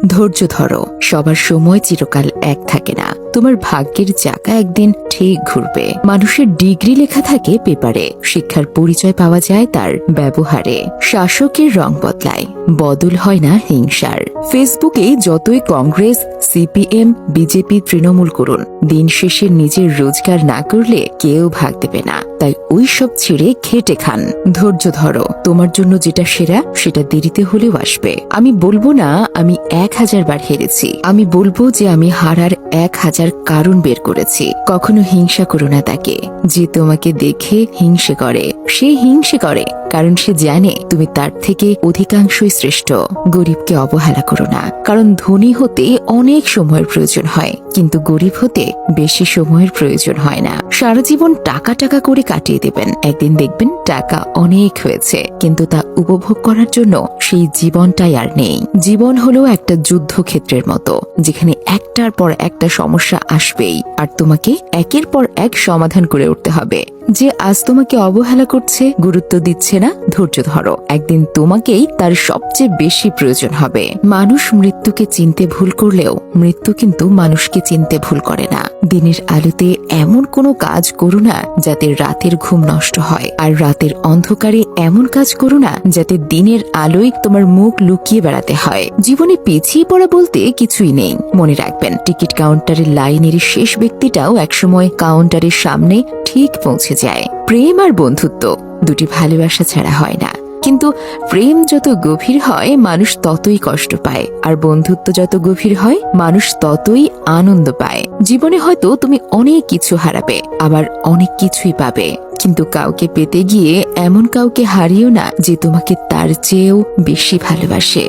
ধৈর্য ধরো, সবার সময় চিরকাল এক থাকে না। তোমার ভাগ্যের চাকা একদিন ঠিক ঘুরবে। মানুষের ডিগ্রি লেখা থাকে পেপারে, শিক্ষার পরিচয় পাওয়া যায় তার ব্যবহারে। শাসকের রং বদলায়, বদল হয় না হিংসার। ফেসবুকে যতই কংগ্রেস, সিপিএম, বিজেপি, তৃণমূল করুন, দিন শেষে নিজের রোজগার না করলে কেউ ভাগ দেবে না। তাই ওই সব ছেড়ে খেটে খান। ধৈর্য ধরো, তোমার জন্য যেটা সেরা সেটা দেরিতে হলেও আসবে। আমি বলবো না আমি 1000 বার হেরেছি, আমি বলবো যে আমি হারার 1000 কারণ বের করেছি। কখনো হিংসা করো না তাকে যে তোমাকে দেখে হিংসে করে। সে হিংসে করে কারণ সে জানে তুমি তার থেকে অধিকাংশই শ্রেষ্ঠ। গরিবকে অবহেলা করো না, কারণ ধনী হতে অনেক সময়ের প্রয়োজন হয়, কিন্তু গরিব হতে বেশি সময়ের প্রয়োজন হয় না। সারা জীবন টাকা টাকা করে কাটিয়ে দেবেন, একদিন দেখবেন টাকা অনেক হয়েছে, কিন্তু তা উপভোগ করার জন্য সেই জীবনটাই আর নেই। জীবন হলো একটা যুদ্ধক্ষেত্রের মতো, যেখানে একটার পর একটা সমস্যা আসবেই, আর তোমাকে একের পর এক সমাধান করে উঠতে হবে। যে আজ তোমাকে অবহেলা করছে, গুরুত্ব দিচ্ছে না, ধৈর্য ধরো, একদিন তোমাকেই তার সবচেয়ে বেশি প্রয়োজন হবে। মানুষ মৃত্যুকে চিনতে ভুল করলেও মৃত্যু কিন্তু মানুষকে চিনতে ভুল করে না। দিনের আলোতে এমন কোনো কাজ করো না যাতে রাতের ঘুম নষ্ট হয়, আর রাতের অন্ধকারে এমন কাজ করো না যাতে দিনের আলোয় তোমার মুখ লুকিয়ে বেড়াতে হয়। জীবনে পিছিয়ে পড়া বলতে কিছুই নেই। মনে রাখবেন, টিকিট কাউন্টারের লাইনের শেষ ব্যক্তিটাও একসময় কাউন্টারের সামনে ঠিক পৌঁছে যায়। প্রেম আর বন্ধুত্ব দুটি ভালোবাসা ছাড়া হয় না, কিন্তু প্রেম যত গভীর হয় মানুষ ততই কষ্ট পায়, আর বন্ধুত্ব যত গভীর হয় মানুষ ততই আনন্দ পায়। জীবনে হয়তো তুমি অনেক কিছু হারাবে, আবার অনেক কিছুই পাবে, কিন্তু কাউকে পেতে গিয়ে এমন কাউকে হারিও না যে তোমাকে তার চেয়েও বেশি ভালোবাসে।